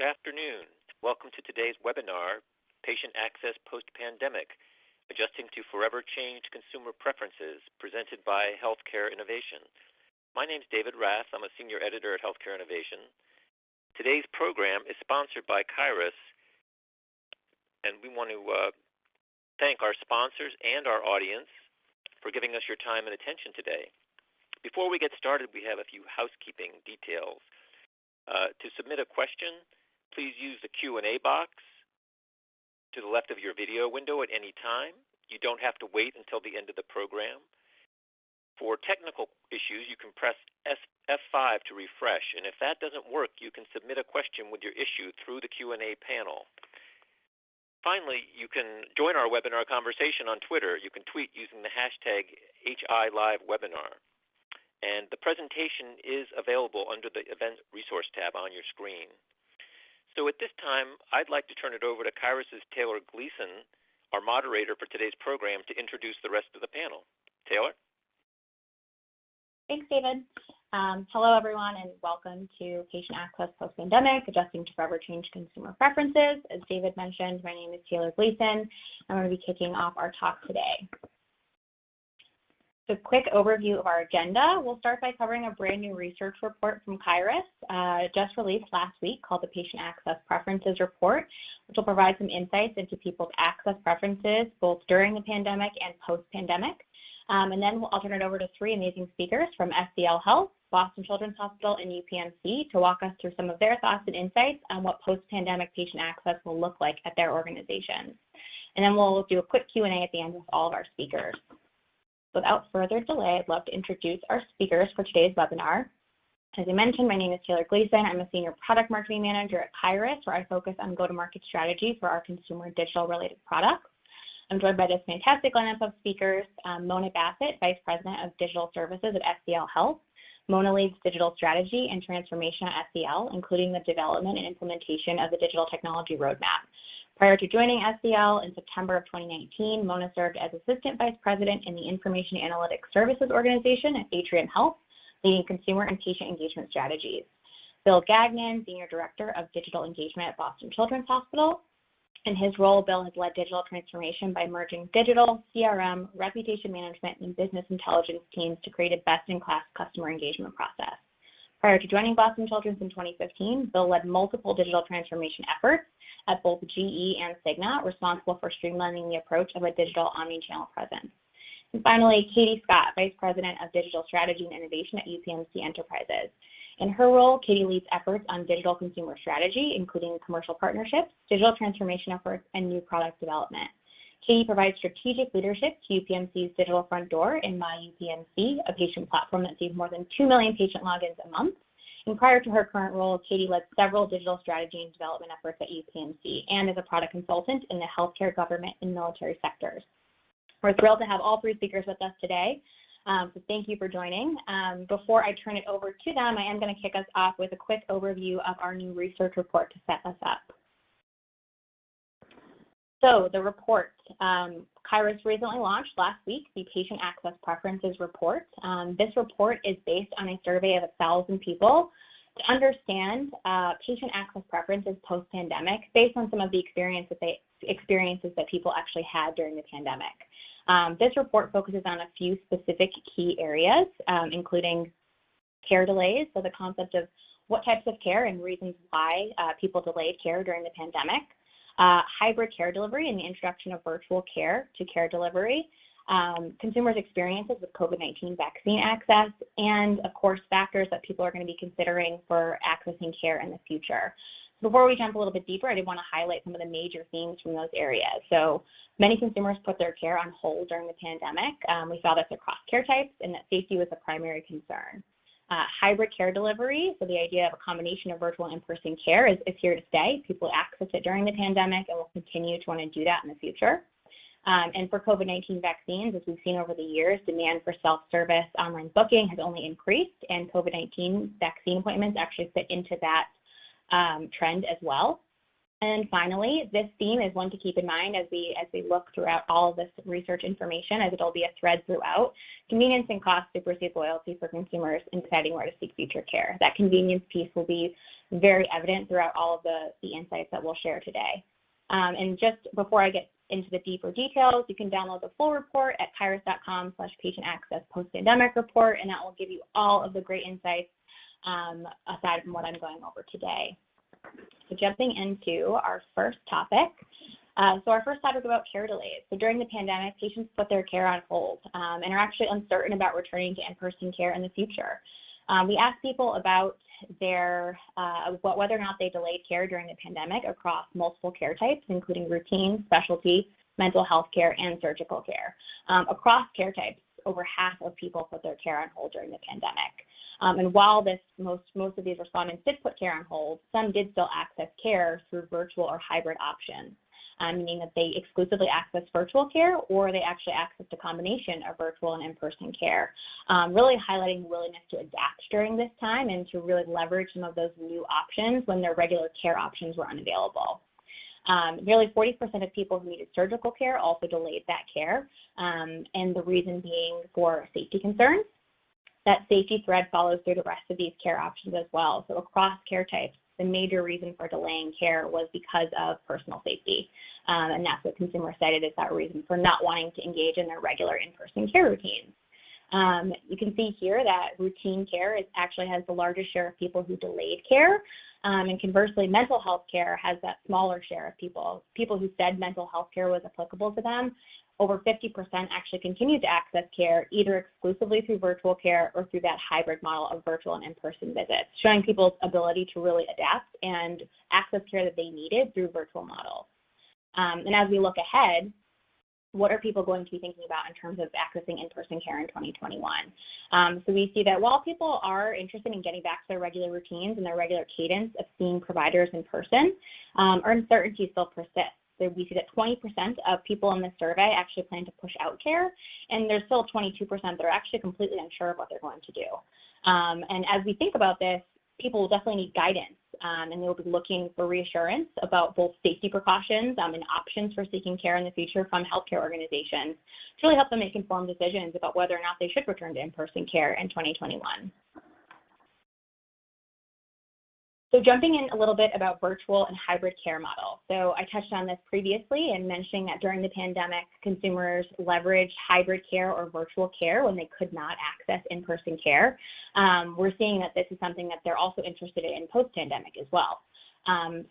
Good afternoon. Welcome to today's webinar, Patient Access Post-Pandemic, Adjusting to Forever Changed Consumer Preferences, presented by Healthcare Innovation. My name is David Rath. I'm a Senior Editor at Healthcare Innovation. Today's program is sponsored by Kairos, and we want to thank our sponsors and our audience for giving us your time and attention today. Before we get started, we have a few housekeeping details. To submit a question, please use the Q&A box to the left of your video window at any time. You don't have to wait until the end of the program. For technical issues, you can press F5 to refresh, and if that doesn't work, you can submit a question with your issue through the Q&A panel. Finally, you can join our webinar conversation on Twitter. You can tweet using the hashtag HILiveWebinar. And the presentation is available under the Event Resource tab on your screen. So at this time, I'd like to turn it over to Kairos' Taylor Gleason, our moderator for today's program, to introduce the rest of the panel. Taylor? Thanks, David. Hello, everyone, and welcome to Patient Access Post-Pandemic, Adjusting to Forever Changed Consumer Preferences. As David mentioned, my name is Taylor Gleason. I'm going to be kicking off our talk today. So, quick overview of our agenda. We'll start by covering a brand new research report from Kairos, just released last week, called the Patient Access Preferences Report, which will provide some insights into people's access preferences, both during the pandemic and post-pandemic. And then I'll turn it over to three amazing speakers from SCL Health, Boston Children's Hospital, and UPMC to walk us through some of their thoughts and insights on what post-pandemic patient access will look like at their organizations. And then we'll do a quick Q&A at the end with all of our speakers. Without further delay, I'd love to introduce our speakers for today's webinar. As I mentioned, my name is Taylor Gleason. I'm a Senior Product Marketing Manager at Kairos, where I focus on go-to-market strategy for our consumer digital-related products. I'm joined by this fantastic lineup of speakers, Mona Baset, Vice President of Digital Services at SCL Health. Mona leads digital strategy and transformation at SCL, including the development and implementation of the digital technology roadmap. Prior to joining SCL in September of 2019, Mona served as Assistant Vice President in the Information Analytics Services Organization at Atrium Health, leading consumer and patient engagement strategies. Bill Gagnon, Senior Director of Digital Engagement at Boston Children's Hospital. In his role, Bill has led digital transformation by merging digital, CRM, reputation management, and business intelligence teams to create a best-in-class customer engagement process. Prior to joining Boston Children's in 2015, Bill led multiple digital transformation efforts at both GE and Cigna, responsible for streamlining the approach of a digital omni-channel presence. And finally, Katie Scott, Vice President of Digital Strategy and Innovation at UPMC Enterprises. In her role, Katie leads efforts on digital consumer strategy, including commercial partnerships, digital transformation efforts, and new product development. Katie provides strategic leadership to UPMC's Digital Front Door in My UPMC, a patient platform that sees more than 2 million patient logins a month. And prior to her current role, Katie led several digital strategy and development efforts at UPMC and is a product consultant in the healthcare, government, and military sectors. We're thrilled to have all three speakers with us today, so thank you for joining. Before I turn it over to them, I am going to kick us off with a quick overview of our new research report to set us up. So the report, Kairos recently launched last week the Patient Access Preferences Report. This report is based on a survey of 1,000 people to understand patient access preferences post-pandemic based on some of the experiences that people actually had during the pandemic. This report focuses on a few specific key areas, including care delays, so the concept of what types of care and reasons why people delayed care during the pandemic. Hybrid care delivery and the introduction of virtual care to care delivery, consumers' experiences with COVID-19 vaccine access, and of course, factors that people are going to be considering for accessing care in the future. Before we jump a little bit deeper, I did want to highlight some of the major themes from those areas. So many consumers put their care on hold during the pandemic. We saw this across care types and that safety was a primary concern. Hybrid care delivery, so the idea of a combination of virtual and in-person care is here to stay. People access it during the pandemic and will continue to want to do that in the future. And for COVID-19 vaccines, as we've seen over the years, demand for self-service online booking has only increased, and COVID-19 vaccine appointments actually fit into that trend as well. And finally, this theme is one to keep in mind as we look throughout all of this research information, as it'll be a thread throughout. Convenience and cost supersede loyalty for consumers in deciding where to seek future care. That convenience piece will be very evident throughout all of the insights that we'll share today. And just before I get into the deeper details, you can download the full report at kairos.com/patient access post-pandemic report, and that will give you all of the great insights aside from what I'm going over today. So jumping into our first topic. So our first topic is about care delays. So during the pandemic, patients put their care on hold and are actually uncertain about returning to in-person care in the future. We asked people about whether or not they delayed care during the pandemic across multiple care types, including routine, specialty, mental health care, and surgical care. Across care types, over half of people put their care on hold during the pandemic. And while most of these respondents did put care on hold, some did still access care through virtual or hybrid options, meaning that they exclusively accessed virtual care or they actually accessed a combination of virtual and in-person care, really highlighting willingness to adapt during this time and to really leverage some of those new options when their regular care options were unavailable. Nearly 40% of people who needed surgical care also delayed that care, and the reason being for safety concerns. That safety thread follows through the rest of these care options as well. So across care types, the major reason for delaying care was because of personal safety. And that's what consumers cited as that reason for not wanting to engage in their regular in-person care routines. You can see here that routine care actually has the largest share of people who delayed care. And conversely, mental health care has that smaller share of people who said mental health care was applicable to them. Over 50% actually continued to access care either exclusively through virtual care or through that hybrid model of virtual and in-person visits, showing people's ability to really adapt and access care that they needed through virtual models. And as we look ahead, what are people going to be thinking about in terms of accessing in-person care in 2021? So we see that while people are interested in getting back to their regular routines and their regular cadence of seeing providers in person, uncertainty still persists. So we see that 20% of people in this survey actually plan to push out care, and there's still 22% that are actually completely unsure of what they're going to do. And as we think about this, people will definitely need guidance, and they'll be looking for reassurance about both safety precautions and options for seeking care in the future from healthcare organizations to really help them make informed decisions about whether or not they should return to in-person care in 2021. So jumping in a little bit about virtual and hybrid care model. So I touched on this previously and mentioning that during the pandemic, consumers leveraged hybrid care or virtual care when they could not access in-person care. We're seeing that this is something that they're also interested in post-pandemic as well.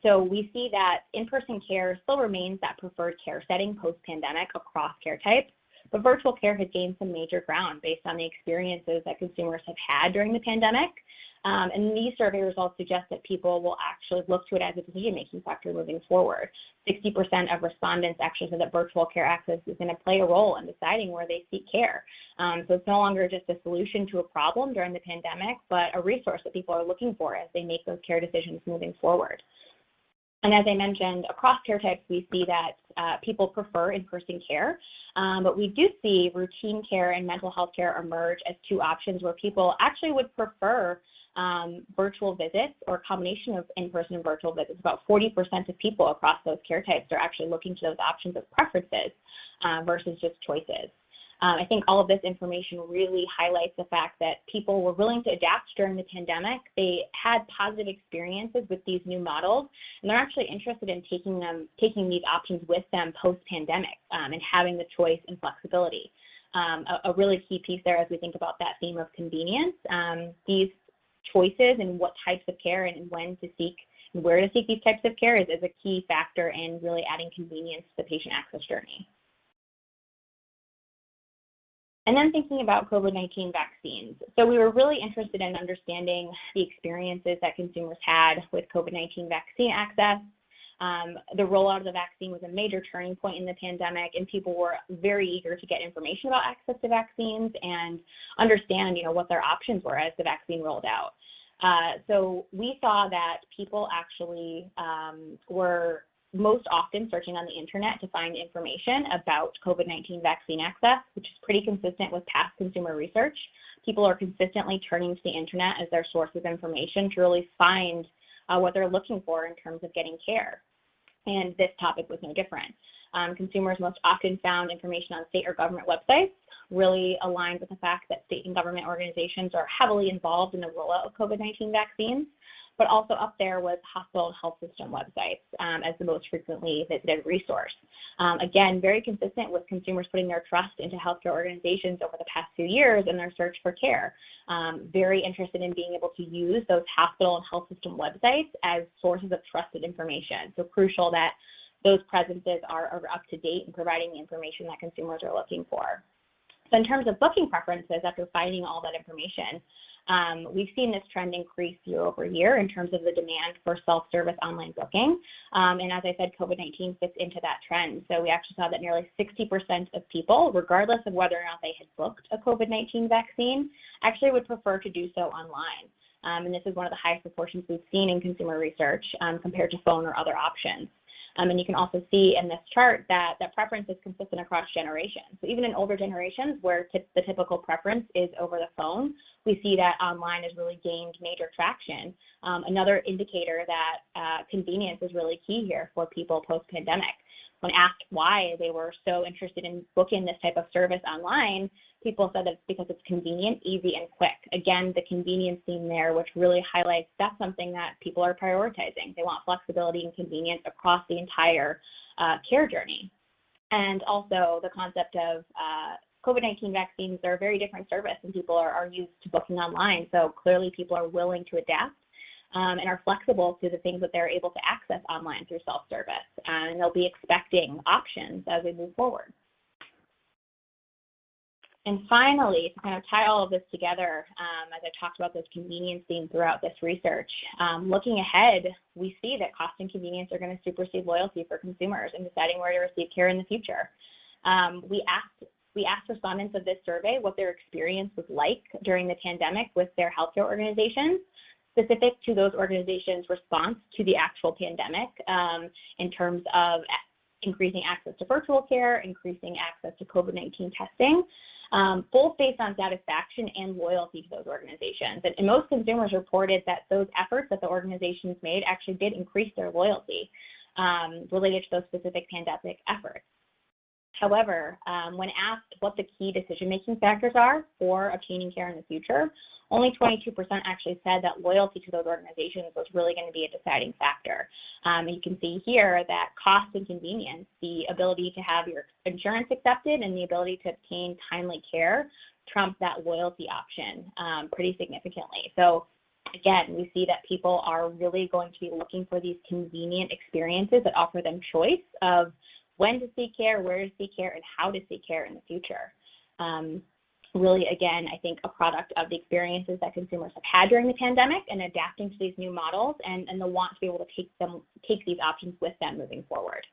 So we see that in-person care still remains that preferred care setting post-pandemic across care types, but virtual care has gained some major ground based on the experiences that consumers have had during the pandemic. And these survey results suggest that people will actually look to it as a decision-making factor moving forward. 60% of respondents actually said that virtual care access is going to play a role in deciding where they seek care. So it's no longer just a solution to a problem during the pandemic, but a resource that people are looking for as they make those care decisions moving forward. And as I mentioned, across care types, we see that people prefer in-person care, but we do see routine care and mental health care emerge as two options where people actually would prefer virtual visits or a combination of in-person and virtual visits. About 40% of people across those care types are actually looking to those options as preferences versus just choices. I think all of this information really highlights the fact that people were willing to adapt during the pandemic. They had positive experiences with these new models, and they're actually interested in taking these options with them post-pandemic and having the choice and flexibility. A really key piece there as we think about that theme of convenience. These choices and what types of care and when to seek and where to seek these types of care is a key factor in really adding convenience to the patient access journey. And then thinking about COVID-19 vaccines. So we were really interested in understanding the experiences that consumers had with COVID-19 vaccine access. The rollout of the vaccine was a major turning point in the pandemic, and people were very eager to get information about access to vaccines and understand, what their options were as the vaccine rolled out. So we saw that people actually were most often searching on the internet to find information about COVID-19 vaccine access, which is pretty consistent with past consumer research. People are consistently turning to the internet as their source of information to really find what they're looking for in terms of getting care. and this topic was no different. Consumers most often found information on state or government websites, really aligned with the fact that state and government organizations are heavily involved in the rollout of COVID-19 vaccines, but also up there was hospital and health system websites as the most frequently visited resource. Again, very consistent with consumers putting their trust into healthcare organizations over the past few years in their search for care. Very interested in being able to use those hospital and health system websites as sources of trusted information. So crucial that those presences are up to date and providing the information that consumers are looking for. So in terms of booking preferences, after finding all that information, we've seen this trend increase year over year in terms of the demand for self-service online booking. And as I said, COVID-19 fits into that trend. So we actually saw that nearly 60% of people, regardless of whether or not they had booked a COVID-19 vaccine, actually would prefer to do so online. And this is one of the highest proportions we've seen in consumer research compared to phone or other options. And you can also see in this chart that preference is consistent across generations. So even in older generations where the typical preference is over the phone, we see that online has really gained major traction. Another indicator that convenience is really key here for people post-pandemic. When asked why they were so interested in booking this type of service online, people said that it's because it's convenient, easy, and quick. Again, the convenience theme there, which really highlights that's something that people are prioritizing. They want flexibility and convenience across the entire care journey. And also the concept of COVID-19 vaccines are a very different service, and people are used to booking online. So clearly people are willing to adapt and are flexible to the things that they're able to access online through self-service. And they'll be expecting options as we move forward. And finally, to kind of tie all of this together, as I talked about this convenience theme throughout this research, looking ahead, we see that cost and convenience are going to supersede loyalty for consumers in deciding where to receive care in the future. We asked respondents of this survey what their experience was like during the pandemic with their healthcare organizations, specific to those organizations' response to the actual pandemic in terms of increasing access to virtual care, increasing access to COVID-19 testing, both based on satisfaction and loyalty to those organizations. And most consumers reported that those efforts that the organizations made actually did increase their loyalty related to those specific pandemic efforts. However, when asked what the key decision-making factors are for obtaining care in the future, only 22% actually said that loyalty to those organizations was really going to be a deciding factor. You can see here that cost and convenience, the ability to have your insurance accepted and the ability to obtain timely care, trump that loyalty option pretty significantly. So again, we see that people are really going to be looking for these convenient experiences that offer them choice of when to seek care, where to seek care, and how to seek care in the future. Really, again, I think a product of the experiences that consumers have had during the pandemic and adapting to these new models and the want to be able to take these options with them moving forward.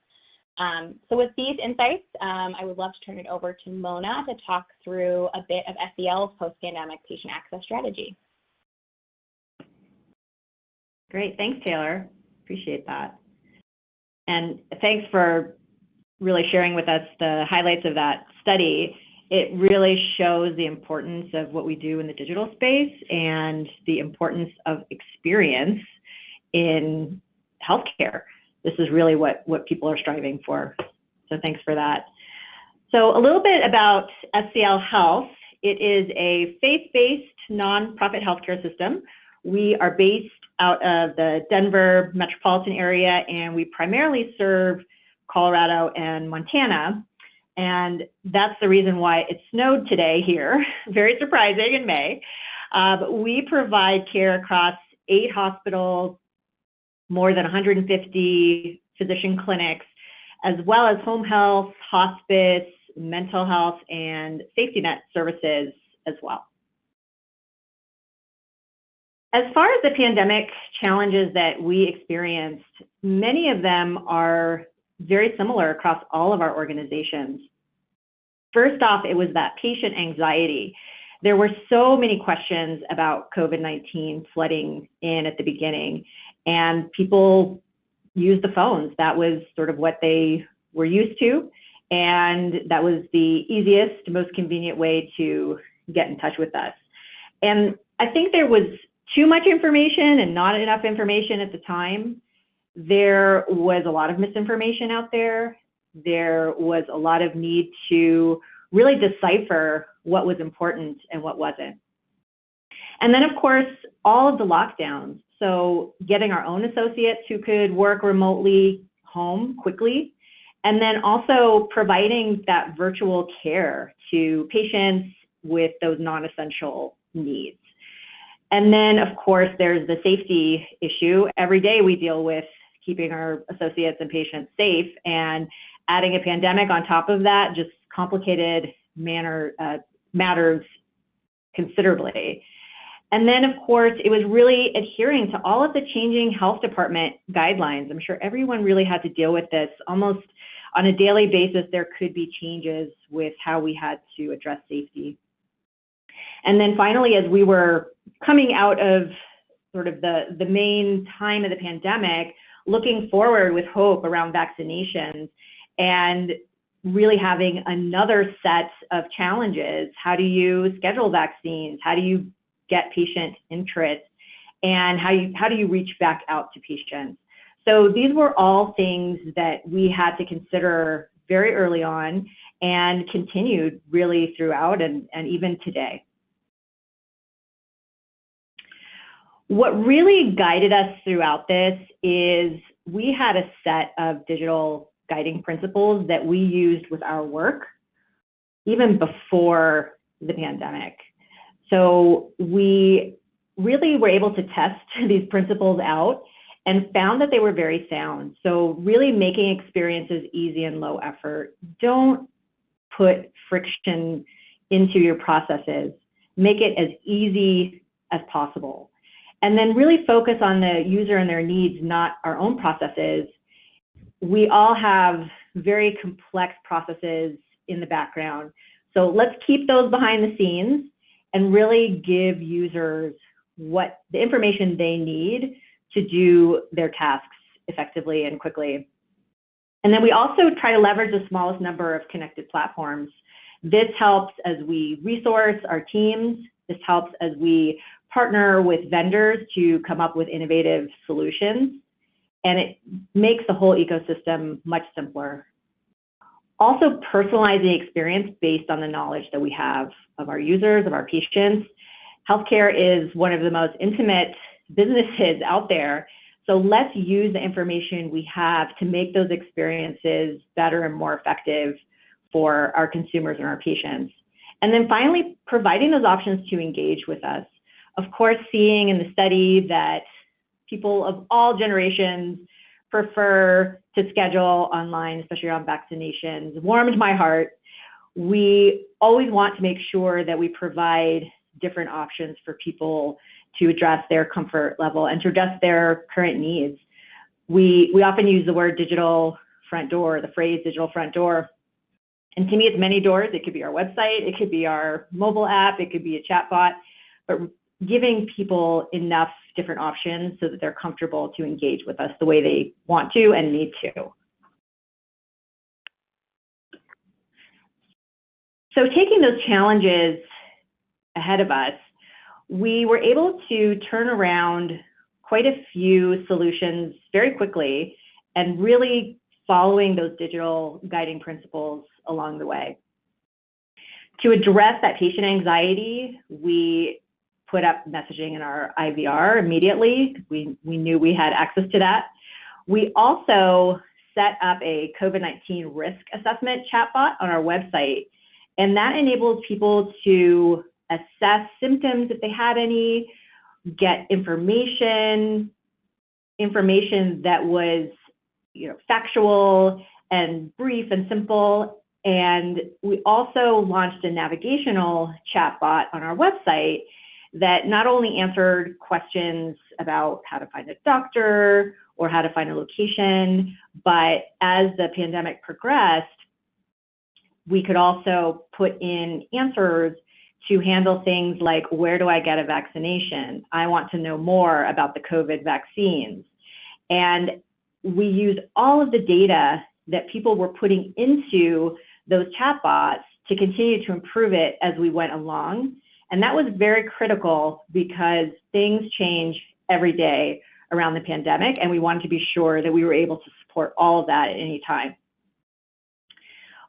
So with these insights, I would love to turn it over to Mona to talk through a bit of SCL's post-pandemic patient access strategy. Great, thanks, Taylor. Appreciate that. And thanks for really sharing with us the highlights of that study. It really shows the importance of what we do in the digital space and the importance of experience in healthcare. This is really what people are striving for. So thanks for that. So a little bit about SCL Health. It is a faith-based nonprofit healthcare system. We are based out of the Denver metropolitan area, and we primarily serve Colorado and Montana. And that's the reason why it snowed today here, very surprising in May. But we provide care across 8 hospitals, more than 150 physician clinics, as well as home health, hospice, mental health, and safety net services as well. As far as the pandemic challenges that we experienced, many of them are very similar across all of our organizations. First off, it was that patient anxiety. There were so many questions about COVID-19 flooding in at the beginning, and people used the phones. That was sort of what they were used to, and that was the easiest, most convenient way to get in touch with us. And I think there was too much information and not enough information at the time. there was a lot of misinformation out there. There was a lot of need to really decipher what was important and what wasn't. And then, of course, all of the lockdowns. So getting our own associates who could work remotely home quickly, and then also providing that virtual care to patients with those non-essential needs. And then, of course, there's the safety issue. Every day we deal with keeping our associates and patients safe, and adding a pandemic on top of that just complicated matters considerably. And then, of course, it was really adhering to all of the changing health department guidelines. I'm sure everyone really had to deal with this. Almost on a daily basis, there could be changes with how we had to address safety. And then finally, as we were coming out of sort of the main time of the pandemic, looking forward with hope around vaccinations and really having another set of challenges. How do you schedule vaccines? How do you get patient interest? And how do you reach back out to patients? So these were all things that we had to consider very early on and continued really throughout and even today. What really guided us throughout this is we had a set of digital guiding principles that we used with our work even before the pandemic. So we really were able to test these principles out and found that they were very sound. So really making experiences easy and low effort. Don't put friction into your processes. Make it as easy as possible. And then really focus on the user and their needs, not our own processes. We all have very complex processes in the background. So let's keep those behind the scenes and really give users what the information they need to do their tasks effectively and quickly. And then we also try to leverage the smallest number of connected platforms. This helps as we resource our teams. This helps as we partner with vendors to come up with innovative solutions. And it makes the whole ecosystem much simpler. Also personalize the experience based on the knowledge that we have of our users, of our patients. Healthcare is one of the most intimate businesses out there. So let's use the information we have to make those experiences better and more effective for our consumers and our patients. And then finally, providing those options to engage with us. Of course, seeing in the study that people of all generations prefer to schedule online, especially around vaccinations, warmed my heart. We always want to make sure that we provide different options for people to address their comfort level and to address their current needs. We often use the word digital front door, the phrase digital front door. And to me, it's many doors. It could be our website, it could be our mobile app, it could be a chatbot, but giving people enough different options so that they're comfortable to engage with us the way they want to and need to. So taking those challenges ahead of us, we were able to turn around quite a few solutions very quickly and really following those digital guiding principles along the way. To address that patient anxiety, we put up messaging in our IVR immediately. We knew we had access to that. We also set up a COVID-19 risk assessment chatbot on our website, and that enables people to assess symptoms if they had any, get information that was factual and brief and simple. And we also launched a navigational chatbot on our website that not only answered questions about how to find a doctor or how to find a location, but as the pandemic progressed, we could also put in answers to handle things like, where do I get a vaccination? I want to know more about the COVID vaccines. And we used all of the data that people were putting into those chatbots to continue to improve it as we went along. And that was very critical because things change every day. around the pandemic, and we wanted to be sure that we were able to support all of that at any time.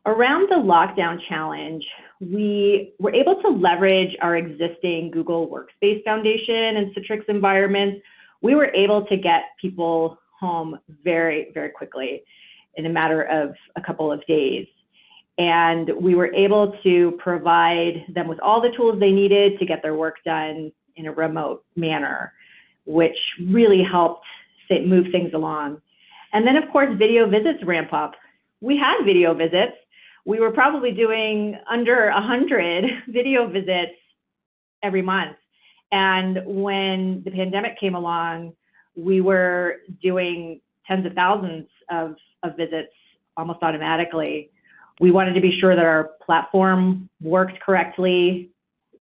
Around the lockdown challenge, we were able to leverage our existing Google Workspace Foundation and Citrix environments. We were able to get people home very, very quickly in a matter of a couple of days. And we were able to provide them with all the tools they needed to get their work done in a remote manner, which really helped move things along. And then, of course, video visits ramp up. We had video visits. We were probably doing under 100 video visits every month. And when the pandemic came along, we were doing tens of thousands of visits almost automatically. We wanted to be sure that our platform worked correctly,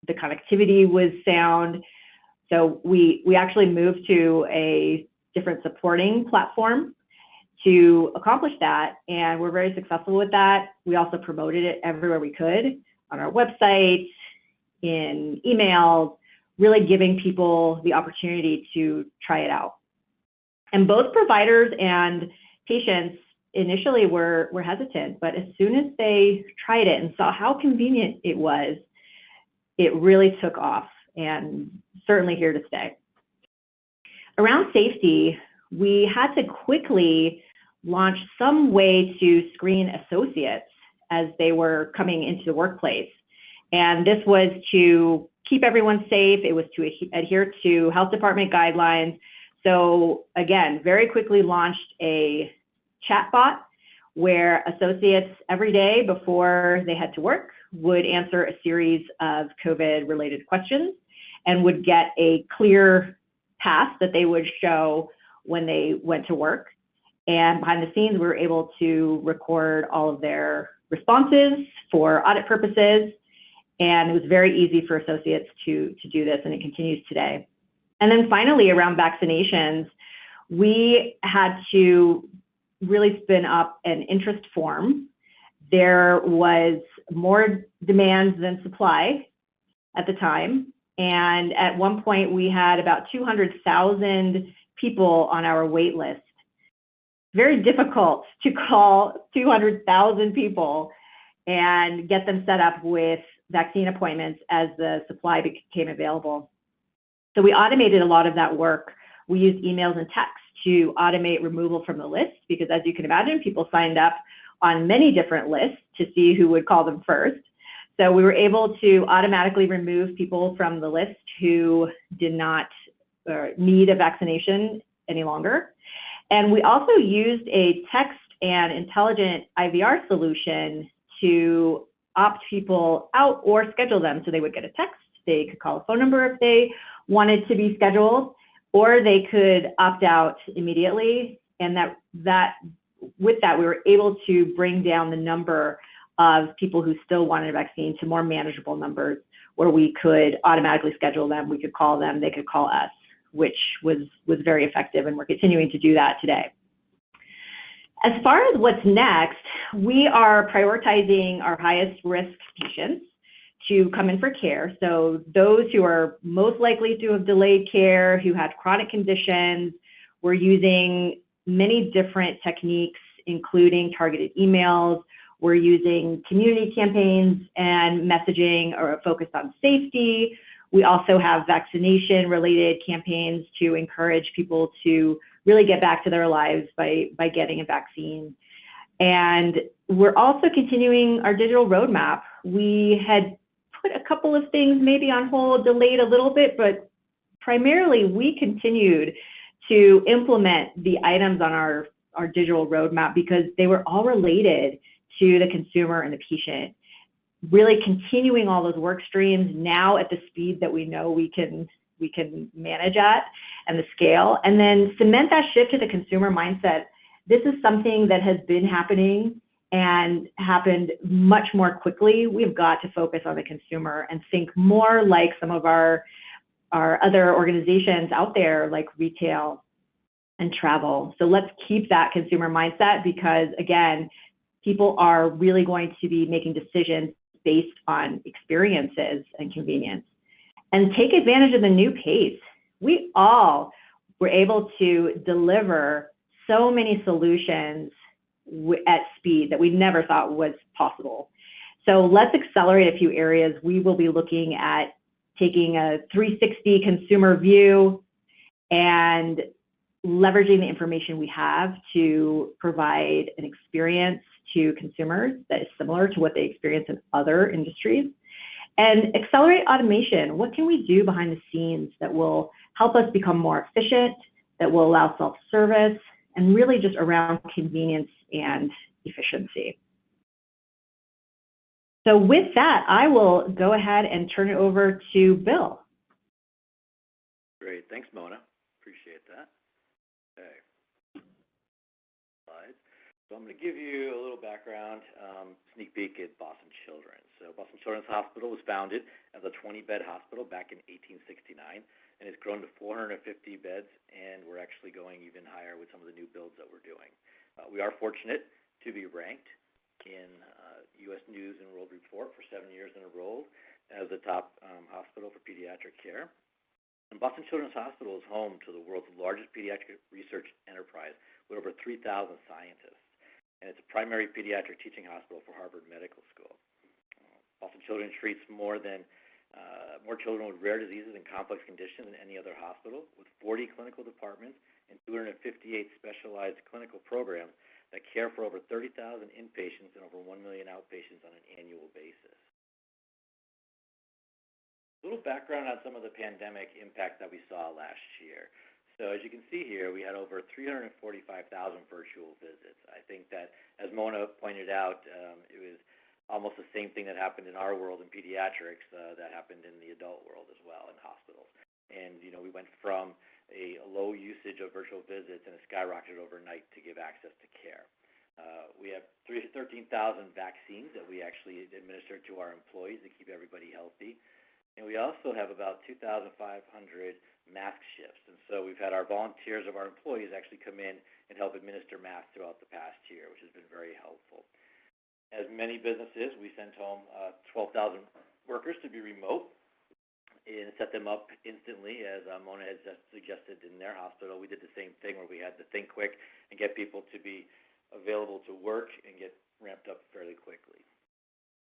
the connectivity was sound. So we actually moved to a different supporting platform to accomplish that, and we're very successful with that. We also promoted it everywhere we could, on our website, in emails, really giving people the opportunity to try it out. And both providers and patients initially were hesitant, but as soon as they tried it and saw how convenient it was, it really took off, and certainly here to stay. Around safety, we had to quickly launch some way to screen associates as they were coming into the workplace. And this was to keep everyone safe. It was to adhere to health department guidelines. So again, very quickly launched a chatbot where associates every day before they head to work would answer a series of COVID-related questions and would get a clear path that they would show when they went to work. And behind the scenes, we were able to record all of their responses for audit purposes. And it was very easy for associates to do this, and it continues today. And then finally, around vaccinations, we had to really spin up an interest form. There was more demand than supply at the time. And at one point, we had about 200,000 people on our wait list. Very difficult to call 200,000 people and get them set up with vaccine appointments as the supply became available. So we automated a lot of that work. We used emails and texts to automate removal from the list because, as you can imagine, people signed up on many different lists to see who would call them first. So we were able to automatically remove people from the list who did not need a vaccination any longer. And we also used a text and intelligent IVR solution to opt people out or schedule them. So they would get a text, they could call a phone number if they wanted to be scheduled, or they could opt out immediately. And with that, we were able to bring down the number of people who still wanted a vaccine to more manageable numbers, where we could automatically schedule them, we could call them, they could call us, which was very effective, and we're continuing to do that today. As far as what's next, we are prioritizing our highest risk patients to come in for care. So those who are most likely to have delayed care, who had chronic conditions, we're using many different techniques, including targeted emails. We're using community campaigns and messaging are focused on safety. We also have vaccination-related campaigns to encourage people to really get back to their lives by getting a vaccine. And we're also continuing our digital roadmap. We had put a couple of things maybe on hold, delayed a little bit, but primarily we continued to implement the items on our digital roadmap because they were all related to the consumer and the patient. Really continuing all those work streams now at the speed that we know we can manage at and the scale, and then cement that shift to the consumer mindset. This is something that has been happening and happened much more quickly. We've got to focus on the consumer and think more like some of our other organizations out there, like retail and travel. So let's keep that consumer mindset because, again, people are really going to be making decisions based on experiences and convenience. And take advantage of the new pace. We all we're able to deliver so many solutions at speed that we never thought was possible. So let's accelerate a few areas. We will be looking at taking a 360 consumer view and leveraging the information we have to provide an experience to consumers that is similar to what they experience in other industries. And accelerate automation. What can we do behind the scenes that will help us become more efficient, that will allow self-service, and really just around convenience and efficiency. So with that, I will go ahead and turn it over to Bill. Great, thanks, Mona. Appreciate that. Okay. Slides. So I'm going to give you a little background, sneak peek at Boston Children's. So Boston Children's Hospital was founded as a 20-bed hospital back in 1869, and it's grown to 450 beds, and we're actually going even higher with some of the new builds that we're doing. We are fortunate to be ranked in U.S. News and World Report for 7 years in a row as the top hospital for pediatric care. And Boston Children's Hospital is home to the world's largest pediatric research enterprise with over 3,000 scientists. And it's a primary pediatric teaching hospital for Harvard Medical School. Boston Children's treats more children with rare diseases and complex conditions than any other hospital, with 40 clinical departments and 258 specialized clinical programs that care for over 30,000 inpatients and over 1 million outpatients on an annual basis. A little background on some of the pandemic impact that we saw last year. So as you can see here, we had over 345,000 virtual visits. I think that, as Mona pointed out, it was almost the same thing that happened in our world in pediatrics that happened in the adult world as well in hospitals. And, we went from a low usage of virtual visits and it skyrocketed overnight to give access to care. We have 13,000 vaccines that we actually administer to our employees to keep everybody healthy. And we also have about 2,500 mask shifts. And so we've had our volunteers of our employees actually come in and help administer masks throughout the past year, which has been very helpful. As many businesses, we sent home 12,000 workers to be remote and set them up instantly, as Mona had just suggested in their hospital. We did the same thing where we had to think quick and get people to be available to work and get ramped up fairly quickly.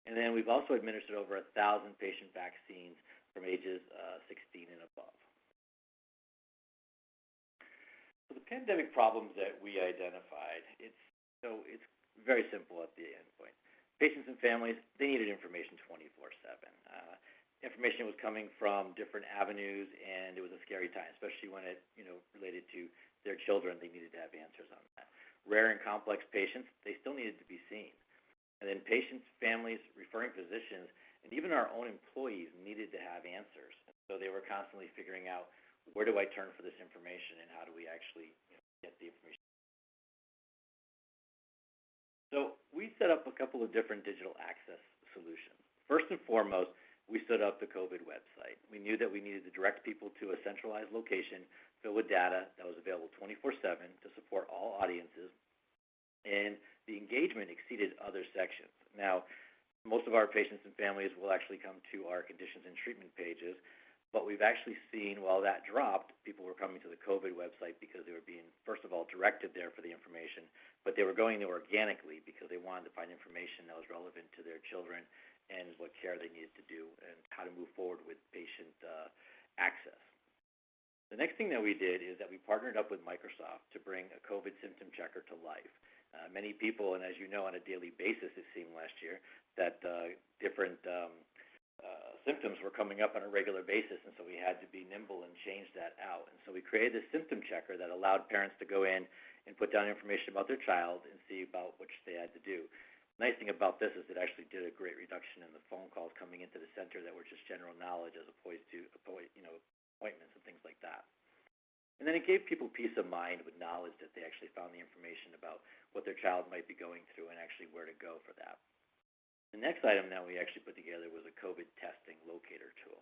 And then we've also administered over 1,000 patient vaccines from ages 16 and above. So the pandemic problems that we identified, it's very simple at the end point. Patients and families, they needed information 24/7. Information was coming from different avenues, and it was a scary time, especially when it related to their children. They needed to have answers on that. Rare and complex patients, they still needed to be seen. And then patients, families, referring physicians, and even our own employees needed to have answers. So they were constantly figuring out, where do I turn for this information, and how do we actually get the information? So we set up a couple of different digital access solutions. First and foremost, we stood up the COVID website. We knew that we needed to direct people to a centralized location filled with data that was available 24/7 to support all audiences, and the engagement exceeded other sections. Now, most of our patients and families will actually come to our conditions and treatment pages, but we've actually seen, while that dropped, people were coming to the COVID website because they were being, first of all, directed there for the information, but they were going there organically because they wanted to find information that was relevant to their children and what care they needed to do and how to move forward with patient access. The next thing that we did is that we partnered up with Microsoft to bring a COVID symptom checker to life. Many people, and as you know, on a daily basis, it seemed last year, that different symptoms were coming up on a regular basis, and so we had to be nimble and change that out. And so we created a symptom checker that allowed parents to go in and put down information about their child and see about what they had to do. The nice thing about this is it actually did a great reduction in the phone calls coming into the center that were just general knowledge as opposed to appointments and things like that. And then it gave people peace of mind with knowledge that they actually found the information about what their child might be going through and actually where to go for that. The next item that we actually put together was a COVID testing locator tool.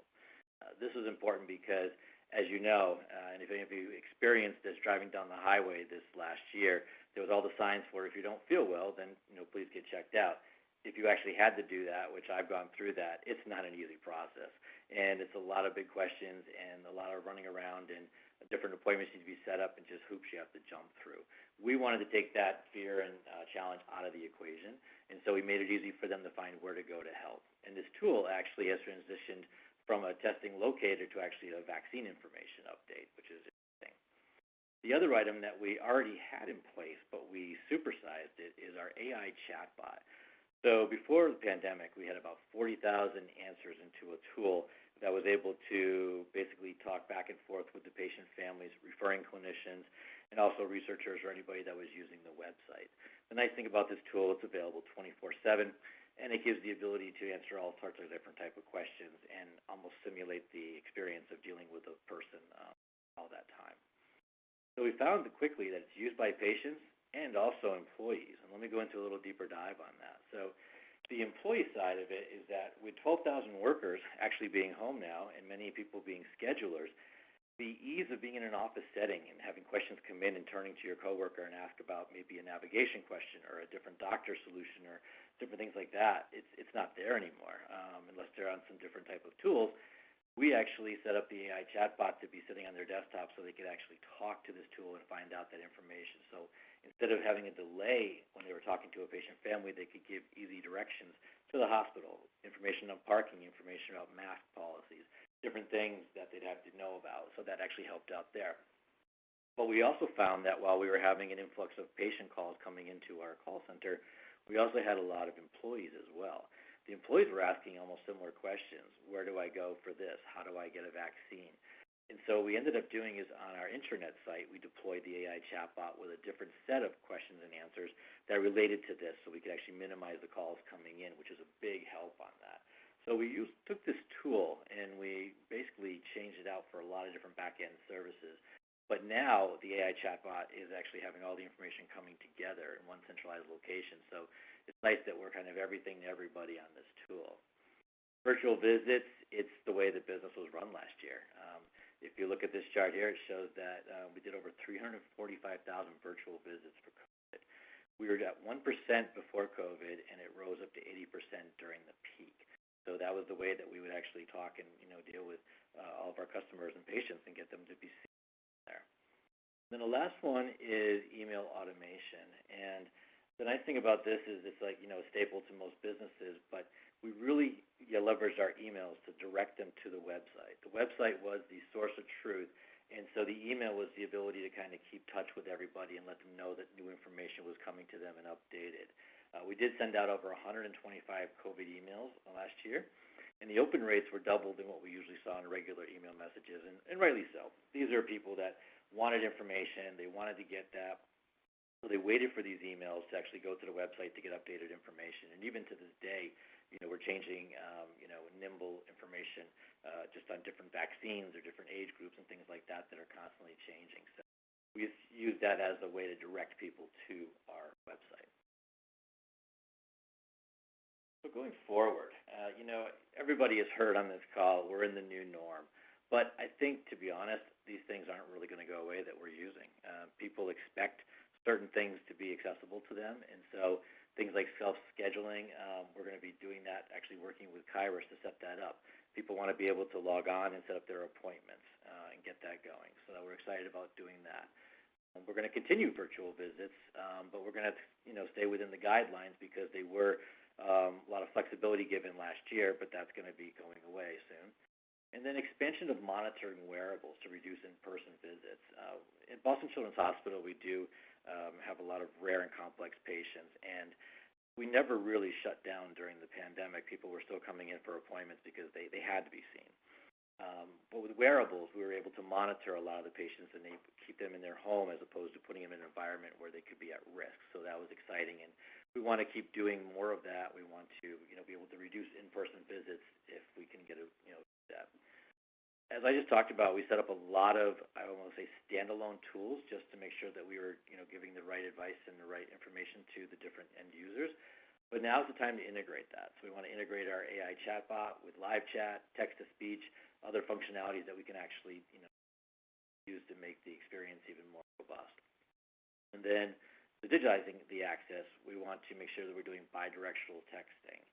This was important because, as you know, and if any of you experienced this driving down the highway this last year, there was all the signs for if you don't feel well, then please get checked out. if you actually had to do that, which I've gone through that, it's not an easy process. And it's a lot of big questions and a lot of running around, and different appointments need to be set up and just hoops you have to jump through. We wanted to take that fear and challenge out of the equation, and so we made it easy for them to find where to go to help. And this tool actually has transitioned from a testing locator to actually a vaccine information update, which is interesting. The other item that we already had in place, but we supersized it, is our AI chatbot. So before the pandemic, we had about 40,000 answers into a tool that was able to basically talk back and forth with the patient families, referring clinicians, and also researchers or anybody that was using the website. The nice thing about this tool, it's available 24/7, and it gives the ability to answer all sorts of different type of questions and almost simulate the experience of dealing with a person all that time. So we found quickly that it's used by patients and also employees. And let me go into a little deeper dive on that. So the employee side of it is that with 12,000 workers actually being home now and many people being schedulers, the ease of being in an office setting and having questions come in and turning to your coworker and ask about maybe a navigation question or a different doctor solution or different things like that, it's not there anymore unless they're on some different type of tools. We actually set up the AI chatbot to be sitting on their desktop so they could actually talk to this tool and find out that information. So instead of having a delay when they were talking to a patient family, they could give easy directions to the hospital, information on parking, information about mask policies, different things that they'd have to know about. So that actually helped out there. But we also found that while we were having an influx of patient calls coming into our call center, we also had a lot of employees as well. The employees were asking almost similar questions. Where do I go for this? How do I get a vaccine? And so what we ended up doing is on our intranet site, we deployed the AI chatbot with a different set of questions and answers that related to this so we could actually minimize the calls coming in, which is a big help on that. So we took this tool and we basically changed it out for a lot of different back-end services. But now the AI chatbot is actually having all the information coming together in one centralized location. So it's nice that we're kind of everything to everybody on this tool. Virtual visits, it's the way the business was run last year. If you look at this chart here, it shows that we did over 345,000 virtual visits for COVID. We were at 1% before COVID, and it rose up to 80% during the peak. So that was the way that we would actually talk and deal with all of our customers and patients and get them to be seen there. Then the last one is email automation. And the nice thing about this is it's like, a staple to most businesses, but we really leveraged our emails to direct them to the website. The website was the source of truth, and so the email was the ability to kind of keep touch with everybody and let them know that new information was coming to them and updated. We did send out over 125 COVID emails last year, and the open rates were double than what we usually saw in regular email messages, and rightly so. These are people that wanted information, they wanted to get that. So they waited for these emails to actually go to the website to get updated information. And even to this day, we're changing, nimble information just on different vaccines or different age groups and things like that that are constantly changing. So we use that as a way to direct people to our website. So going forward, everybody has heard on this call, we're in the new norm. But I think, to be honest, these things aren't really going to go away that we're using. People expect certain things to be accessible to them, and so things like self-scheduling, we're going to be doing that, actually working with Kairos to set that up. People want to be able to log on and set up their appointments and get that going, so we're excited about doing that. We're going to continue virtual visits, but we're going to stay within the guidelines because they were a lot of flexibility given last year, but that's going to be going away soon. And then expansion of monitoring wearables to reduce in-person visits. At Boston Children's Hospital, we do have a lot of rare and complex patients, and we never really shut down during the pandemic. People were still coming in for appointments because they had to be seen. But with wearables, we were able to monitor a lot of the patients and they keep them in their home as opposed to putting them in an environment where they could be at risk. So that was exciting, and we want to keep doing more of that. We want to be able to reduce in-person visits if we can get that. As I just talked about, we set up a lot of, I want to say, standalone tools just to make sure that we were, giving the right advice and the right information to the different end users. But now's the time to integrate that. So we want to integrate our AI chatbot with live chat, text-to-speech, other functionalities that we can actually, use to make the experience even more robust. And then digitizing the access, we want to make sure that we're doing bidirectional texting.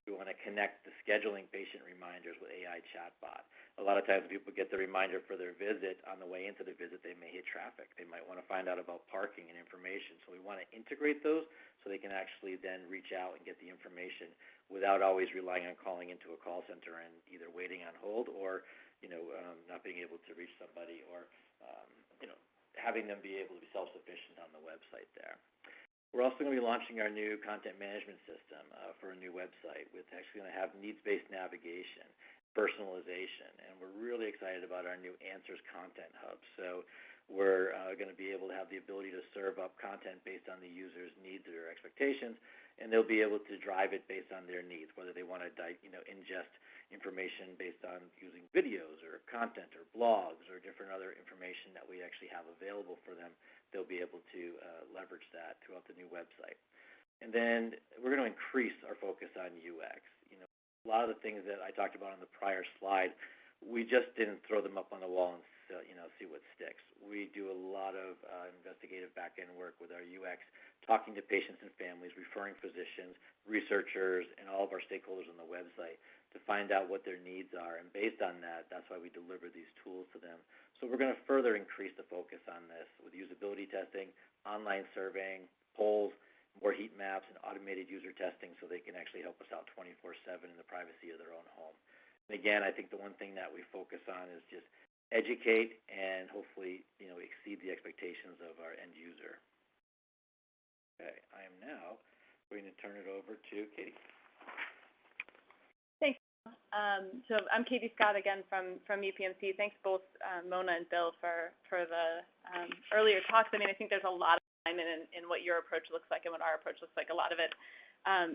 We want to connect the scheduling patient reminders with AI chatbot. A lot of times people get the reminder for their visit. On the way into the visit, they may hit traffic. They might want to find out about parking and information. So we want to integrate those so they can actually then reach out and get the information without always relying on calling into a call center and either waiting on hold or, not being able to reach somebody or, having them be able to be self-sufficient on the website there. We're also going to be launching our new content management system for a new website with actually going to have needs-based navigation, personalization, and we're really excited about our new Answers Content Hub. So we're going to be able to have the ability to serve up content based on the user's needs or expectations, and they'll be able to drive it based on their needs, whether they want to ingest information based on using videos or content or blogs or different other information that we actually have available for them. They'll be able to leverage that throughout the new website. And then we're going to increase our focus on UX. A lot of the things that I talked about on the prior slide, we just didn't throw them up on the wall and see what sticks. We do a lot of investigative back-end work with our UX, talking to patients and families, referring physicians, researchers, and all of our stakeholders on the website to find out what their needs are. And based on that, that's why we deliver these tools to them. So we're going to further increase the focus on this with usability testing, online surveying, polls, more heat maps, and automated user testing so they can actually help us out 24/7 in the privacy of their own home. And again, I think the one thing that we focus on is just educate and hopefully, exceed the expectations of our end user. Okay, I am now going to turn it over to Katie. Thanks. So I'm Katie Scott again from UPMC. Thanks both Mona and Bill for the earlier talks. I mean, I think there's a lot of alignment in what your approach looks like and what our approach looks like. A lot of it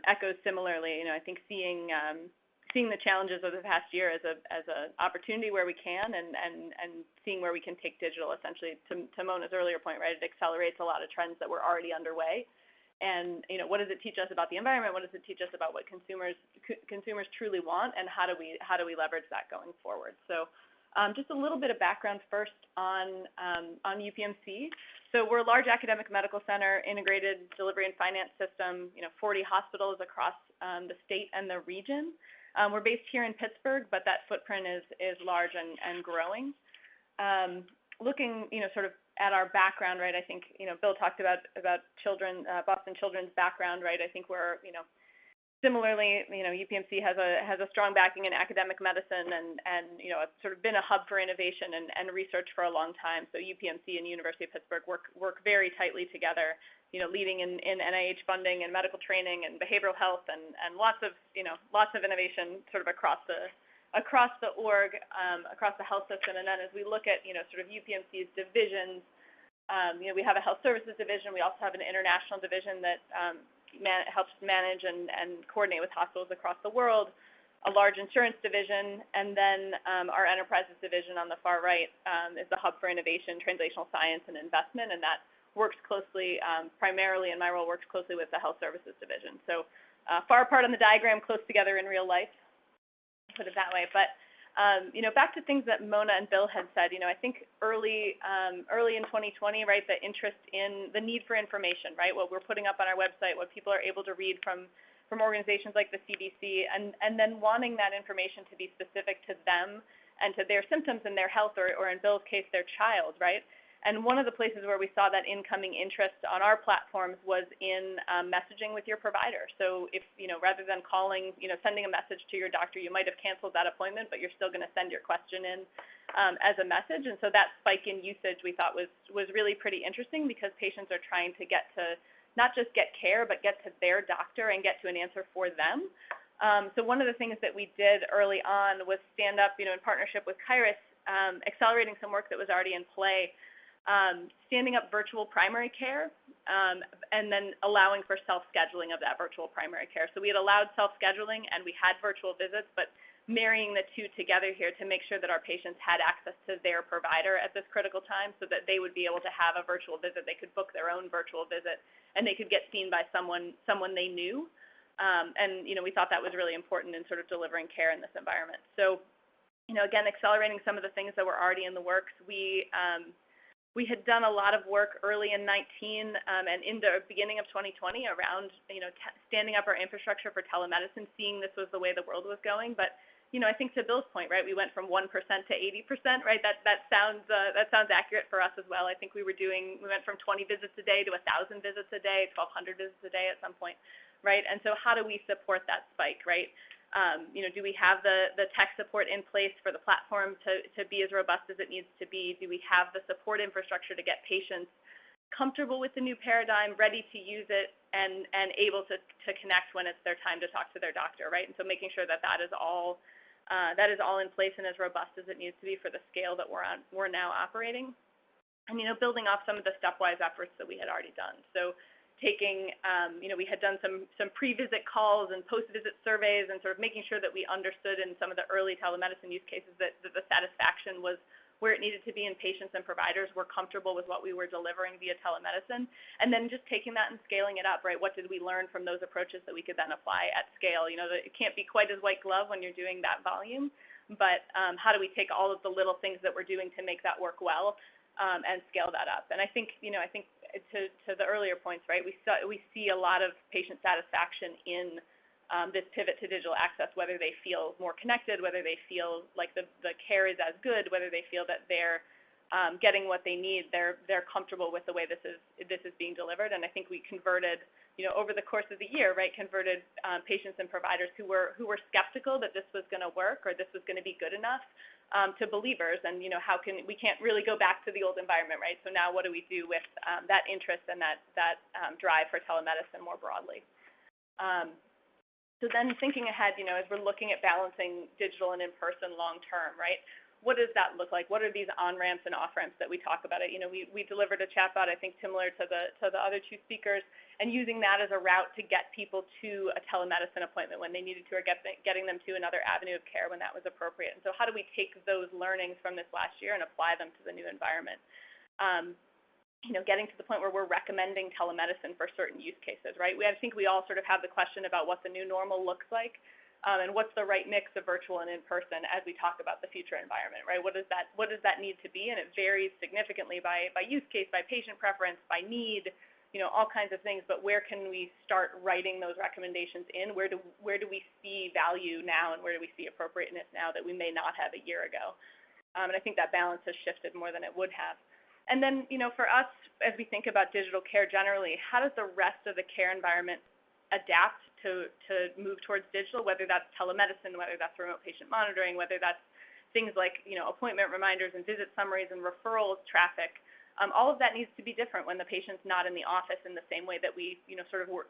echoes similarly. I think seeing the challenges of the past year as an opportunity where we can and seeing where we can take digital essentially to Mona's earlier point, right? It accelerates a lot of trends that were already underway. And what does it teach us about the environment? What does it teach us about what consumers truly want, and how do we leverage that going forward? So, just a little bit of background first on UPMC. So we're a large academic medical center, integrated delivery and finance system. 40 hospitals across the state and the region. We're based here in Pittsburgh, but that footprint is large and growing. Looking, sort of at our background, right? I think, Bill talked about children, Boston Children's background, right? I think we're, similarly, UPMC has a strong backing in academic medicine and it's sort of been a hub for innovation and research for a long time. So UPMC and University of Pittsburgh work very tightly together, leading in NIH funding and medical training and behavioral health and lots of innovation sort of across the org, across the health system. And then as we look at, sort of UPMC's divisions, we have a health services division. We also have an international division that helps manage and coordinate with hospitals across the world, a large insurance division, and then our enterprises division on the far right is the hub for innovation, translational science, and investment, and that works closely, primarily in my role, works closely with the health services division. So far apart on the diagram, close together in real life, put it that way. But back to things that Mona and Bill had said, I think early in 2020, right, the interest in the need for information, right, what we're putting up on our website, what people are able to read from organizations like the CDC, and then wanting that information to be specific to them and to their symptoms and their health, or in Bill's case, their child, right? And one of the places where we saw that incoming interest on our platforms was in messaging with your provider. So if, rather than calling, sending a message to your doctor, you might have canceled that appointment, but you're still going to send your question in as a message. And so that spike in usage we thought was really pretty interesting, because patients are trying to get to not just get care, but get to their doctor and get to an answer for them. So one of the things that we did early on was stand up, in partnership with Kairos, accelerating some work that was already in play, standing up virtual primary care, and then allowing for self-scheduling of that virtual primary care. So we had allowed self-scheduling and we had virtual visits, but marrying the two together here to make sure that our patients had access to their provider at this critical time, so that they would be able to have a virtual visit. They could book their own virtual visit, and they could get seen by someone they knew. And we thought that was really important in sort of delivering care in this environment. So, again, accelerating some of the things that were already in the works. We we had done a lot of work early in 19 and in the beginning of 2020 around, standing up our infrastructure for telemedicine, seeing this was the way the world was going. But, I think to Bill's point, right, we went from 1% to 80%, right? That sounds accurate for us as well. I think we went from 20 visits a day to 1,000 visits a day, 1,200 visits a day at some point, right? And so how do we support that spike, right? Do we have the tech support in place for the platform to be as robust as it needs to be? Do we have the support infrastructure to get patients comfortable with the new paradigm, ready to use it, and able to connect when it's their time to talk to their doctor, right? And so making sure that is all in place and as robust as it needs to be for the scale that we're now operating. And building off some of the stepwise efforts that we had already done. So taking, we had done some pre-visit calls and post-visit surveys and sort of making sure that we understood in some of the early telemedicine use cases that the satisfaction was where it needed to be, and patients and providers were comfortable with what we were delivering via telemedicine. And then just taking that and scaling it up, right? What did we learn from those approaches that we could then apply at scale? It can't be quite as white glove when you're doing that volume, but how do we take all of the little things that we're doing to make that work well and scale that up? And I think to the earlier points, right, we see a lot of patient satisfaction in this pivot to digital access, whether they feel more connected, whether they feel like the care is as good, whether they feel that they're getting what they need, they're comfortable with the way this is being delivered. And I think we converted, over the course of the year, right, patients and providers who were skeptical that this was going to work or this was going to be good enough to believers. And we can't really go back to the old environment, right? So now what do we do with that interest and that drive for telemedicine more broadly? So then thinking ahead, as we're looking at balancing digital and in-person long-term, right, what does that look like? What are these on-ramps and off-ramps that we talk about? We delivered a chatbot, I think, similar to the other two speakers, and using that as a route to get people to a telemedicine appointment when they needed to, or getting them to another avenue of care when that was appropriate. And so how do we take those learnings from this last year and apply them to the new environment? Getting to the point where we're recommending telemedicine for certain use cases, right? I think we all sort of have the question about what the new normal looks like, and what's the right mix of virtual and in-person as we talk about the future environment, right? What does that need to be? And it varies significantly by use case, by patient preference, by need, all kinds of things. But where can we start writing those recommendations in? Where do we see value now, and where do we see appropriateness now that we may not have a year ago? And I think that balance has shifted more than it would have. And then, for us, as we think about digital care generally, how does the rest of the care environment adapt to move towards digital, whether that's telemedicine, whether that's remote patient monitoring, whether that's things like, appointment reminders and visit summaries and referrals traffic. All of that needs to be different when the patient's not in the office in the same way that we,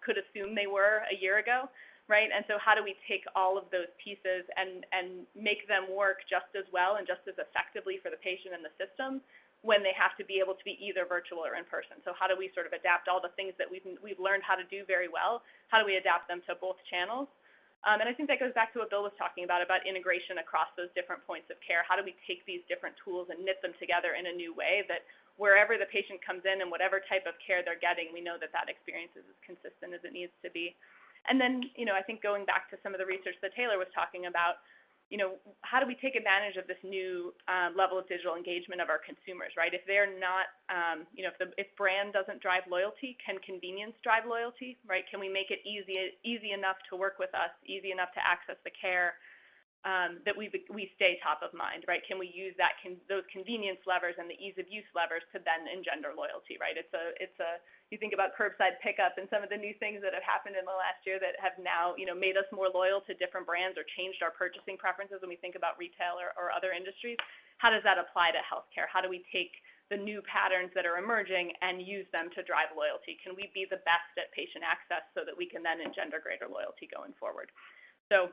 could assume they were a year ago, right? And so how do we take all of those pieces and make them work just as well and just as effectively for the patient and the system when they have to be able to be either virtual or in person? So how do we sort of adapt all the things that we've learned how to do very well? How do we adapt them to both channels? And I think that goes back to what Bill was talking about integration across those different points of care. How do we take these different tools and knit them together in a new way that wherever the patient comes in and whatever type of care they're getting, we know that experience is as consistent as it needs to be. And then, I think going back to some of the research that Taylor was talking about, how do we take advantage of this new level of digital engagement of our consumers, right? If they're not, if brand doesn't drive loyalty, can convenience drive loyalty, right? Can we make it easy enough to work with us, easy enough to access the care, that we stay top of mind, right? Can we use those convenience levers and the ease of use levers to then engender loyalty, right? You think about curbside pickup and some of the new things that have happened in the last year that have now, made us more loyal to different brands or changed our purchasing preferences when we think about retail or other industries. How does that apply to healthcare? How do we take the new patterns that are emerging and use them to drive loyalty? Can we be the best at patient access so that we can then engender greater loyalty going forward? So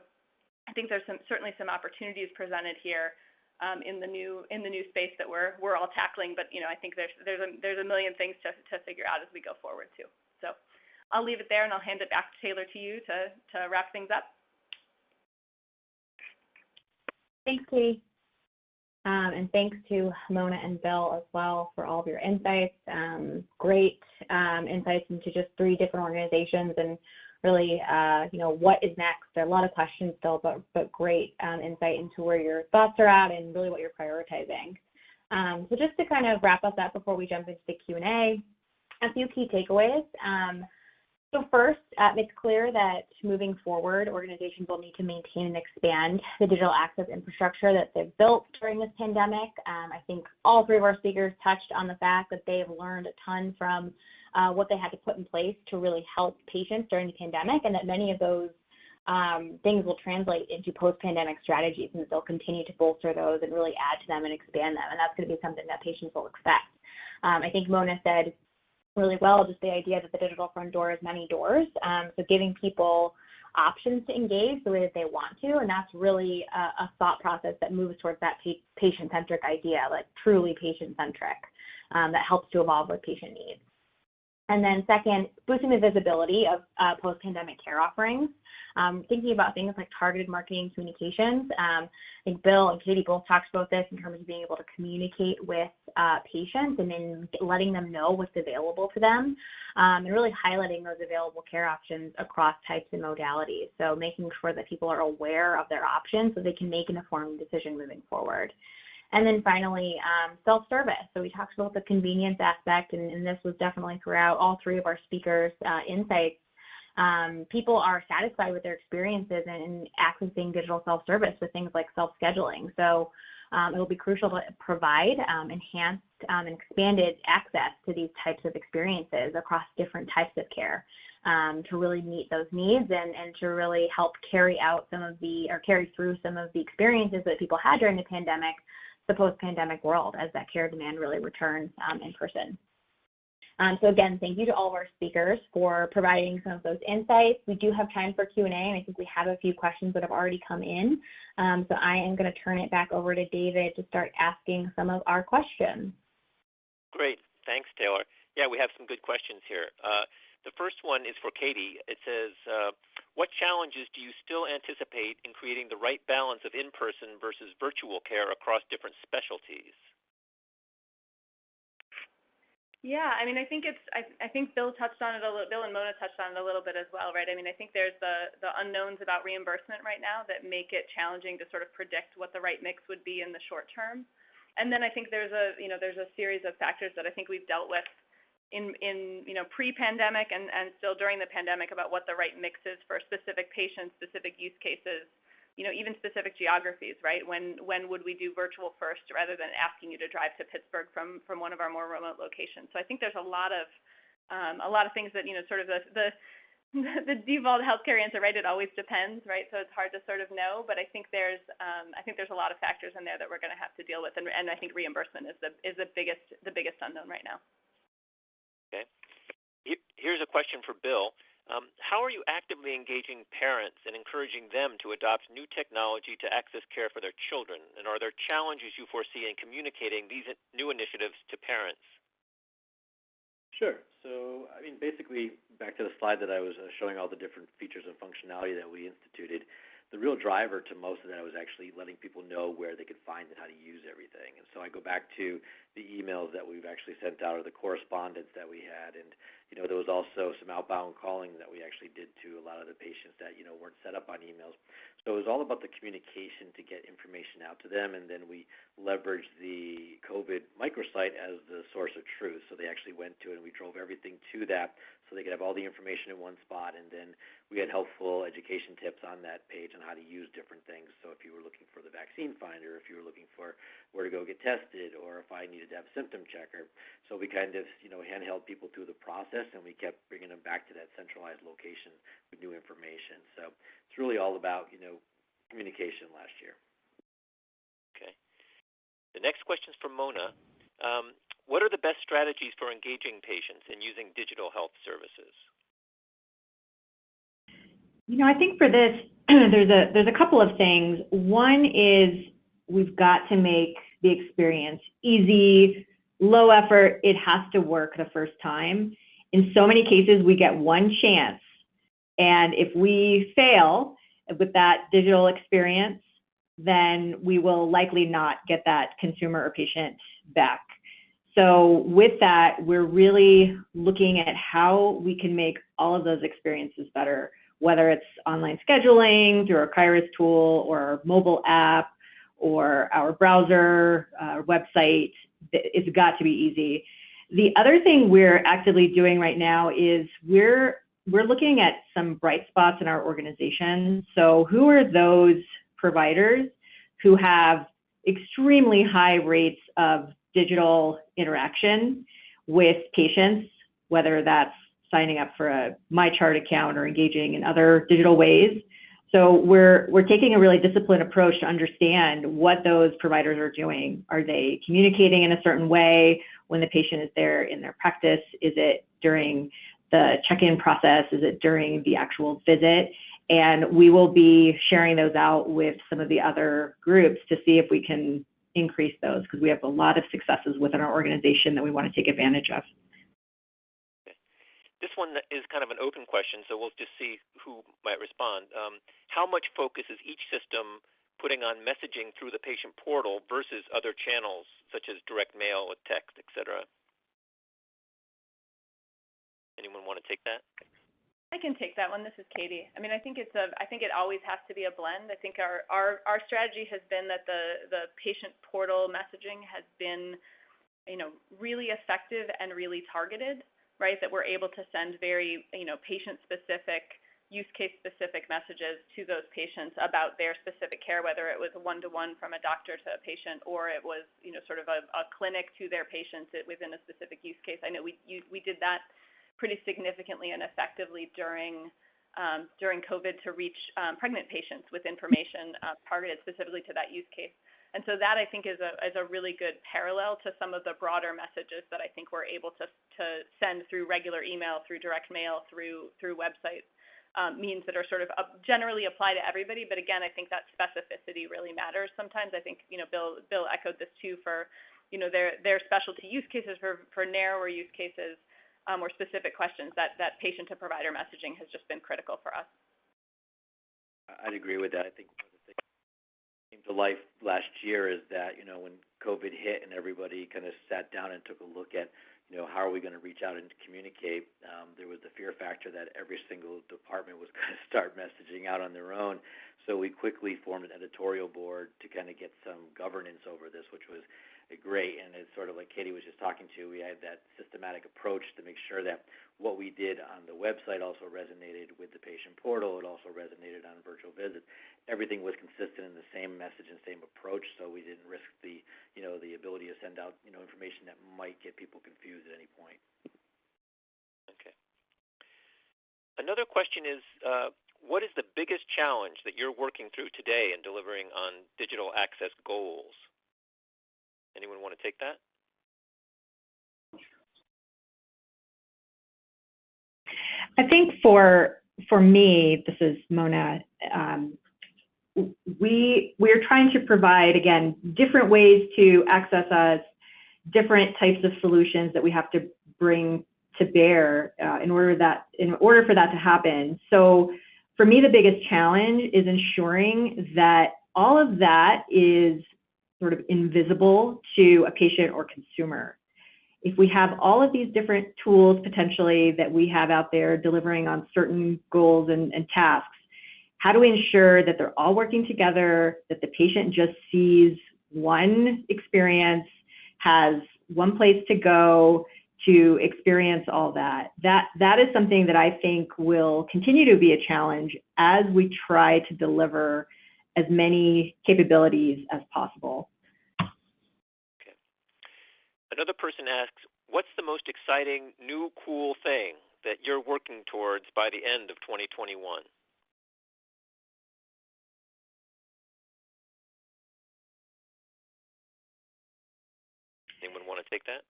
I think there's certainly some opportunities presented here in the new space that we're all tackling, but I think there's a million things to figure out as we go forward too. So I'll leave it there and I'll hand it back to Taylor to you to wrap things up. Thanks, Katie. And thanks to Mona and Bill as well for all of your insights. Great insights into just 3 different organizations and really, what is next? There are a lot of questions still, but great insight into where your thoughts are at and really what you're prioritizing. So just to kind of wrap us up before we jump into the Q&A, a few key takeaways. So first, it's clear that moving forward, organizations will need to maintain and expand the digital access infrastructure that they've built during this pandemic. I think all three of our speakers touched on the fact that they have learned a ton from what they had to put in place to really help patients during the pandemic, and that many of those things will translate into post-pandemic strategies, and that they'll continue to bolster those and really add to them and expand them, and that's going to be something that patients will expect. I think Mona said really well, just the idea that the digital front door is many doors, so giving people options to engage the way that they want to, and that's really a thought process that moves towards that patient-centric idea, like truly patient-centric, that helps to evolve with patient needs. And then second, boosting the visibility of post-pandemic care offerings, thinking about things like targeted marketing communications. I think Bill and Katie both talked about this in terms of being able to communicate with patients and then letting them know what's available to them, and really highlighting those available care options across types and modalities. So making sure that people are aware of their options so they can make an informed decision moving forward. And then finally, self-service. So we talked about the convenience aspect, and this was definitely throughout all three of our speakers' insights. People are satisfied with their experiences in accessing digital self-service with things like self-scheduling. So it will be crucial to provide enhanced and expanded access to these types of experiences across different types of care to really meet those needs and to really help carry through some of the experiences that people had during the pandemic, the post-pandemic world, as that care demand really returns in person. So again, thank you to all of our speakers for providing some of those insights. We do have time for Q&A, and I think we have a few questions that have already come in. So I am going to turn it back over to David to start asking some of our questions. Great. Thanks, Taylor. Yeah, we have some good questions here. The first one is for Katie. It says, what challenges do you still anticipate in creating the right balance of in-person versus virtual care across different specialties? Yeah, I mean, I think Bill touched on it a little. Bill and Mona touched on it a little bit as well, right? I mean, I think there's the unknowns about reimbursement right now that make it challenging to sort of predict what the right mix would be in the short term. And then I think there's a series of factors that I think we've dealt with in pre-pandemic and still during the pandemic about what the right mix is for specific patients, specific use cases, even specific geographies, right? When would we do virtual first rather than asking you to drive to Pittsburgh from one of our more remote locations? So I think there's a lot of things that, sort of the default healthcare answer, right? It always depends, right? So it's hard to sort of know, but I think there's a lot of factors in there that we're going to have to deal with, and I think reimbursement is the biggest unknown right now. Okay. Here's a question for Bill. How are you actively engaging parents and encouraging them to adopt new technology to access care for their children? And are there challenges you foresee in communicating these new initiatives to parents? Sure. So, I mean, basically, back to the slide that I was showing all the different features and functionality that we instituted, the real driver to most of that was actually letting people know where they could find and how to use everything. And so I go back to the emails that we've actually sent out or the correspondence that we had. And, there was also some outbound calling that we actually did to a lot of the patients that, weren't set up on emails. So it was all about the communication to get information out to them. And then we leveraged the COVID microsite as the source of truth. So they actually went to it and we drove everything to that so they could have all the information in one spot. And then we had helpful education tips on that page on how to use different things. So if you were looking for the vaccine finder, if you were looking for where to go get tested, or if I needed to have a symptom checker. So we kind of, handheld people through the process, and we kept bringing them back to that centralized location with new information. So it's really all about, communication last year. Okay. The next question is from Mona. What are the best strategies for engaging patients in using digital health services? I think for this, there's a couple of things. One is we've got to make the experience easy, low effort. It has to work the first time. In so many cases, we get one chance. And if we fail with that digital experience, then we will likely not get that consumer or patient back. So with that, we're really looking at how we can make all of those experiences better, whether it's online scheduling through our Kairos tool or our mobile app, or our browser, our website. It's got to be easy. The other thing we're actively doing right now is we're looking at some bright spots in our organization. So who are those providers who have extremely high rates of digital interaction with patients, whether that's signing up for a MyChart account or engaging in other digital ways. So we're taking a really disciplined approach to understand what those providers are doing. Are they communicating in a certain way when the patient is there in their practice? Is it during the check-in process? Is it during the actual visit? And we will be sharing those out with some of the other groups to see if we can increase those, because we have a lot of successes within our organization that we want to take advantage of. This one is kind of an open question, so we'll just see who might respond. How much focus is each system putting on messaging through the patient portal versus other channels, such as direct mail, text, et cetera? Anyone want to take that? I can take that one. This is Katie. I mean, I think it always has to be a blend. I think our strategy has been that the patient portal messaging has been, really effective and really targeted, right? That we're able to send very, patient-specific, use case-specific messages to those patients about their specific care, whether it was a one-to-one from a doctor to a patient, or it was, sort of a clinic to their patients within a specific use case. I know we did that pretty significantly and effectively during COVID to reach pregnant patients with information targeted specifically to that use case. And so that, I think, is a really good parallel to some of the broader messages that I think we're able to send through regular email, through direct mail, through websites, means that are sort of generally apply to everybody. But again, I think that specificity really matters sometimes. I think, Bill echoed this too for, their specialty use cases for narrower use cases or specific questions. That patient to provider messaging has just been critical for us. I'd agree with that. I think one of the things that came to life last year is that, when COVID hit and everybody kind of sat down and took a look at, how are we going to reach out and communicate, there was the fear factor that every single department was going to start messaging out on their own. So we quickly formed an editorial board to kind of get some governance over this, which was great. And it's sort of like Katie was just talking to, we had that systematic approach to make sure that what we did on the website also resonated with the patient portal. It also resonated on virtual visits. Everything was consistent in the same message and same approach, so we didn't risk the ability to send out, information that might get people confused at any point. Okay. Another question is, what is the biggest challenge that you're working through today in delivering on digital access goals? Anyone want to take that? I think for me, this is Mona, we're trying to provide, again, different ways to access us, different types of solutions that we have to bring to bear in order for that to happen. So for me, the biggest challenge is ensuring that all of that is sort of invisible to a patient or consumer. If we have all of these different tools potentially that we have out there delivering on certain goals and tasks, how do we ensure that they're all working together, that the patient just sees one experience, has one place to go to experience all that? That is something that I think will continue to be a challenge as we try to deliver as many capabilities as possible. Okay. Another person asks, what's the most exciting new cool thing that you're working towards by the end of 2021? Anyone want to take that?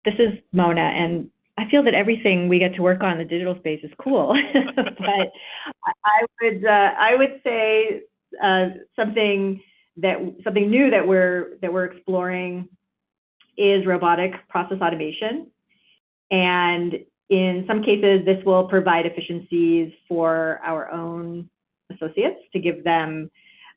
This is Mona, and I feel that everything we get to work on in the digital space is cool. But I would say something new that we're exploring is robotic process automation. And in some cases, this will provide efficiencies for our own associates to give them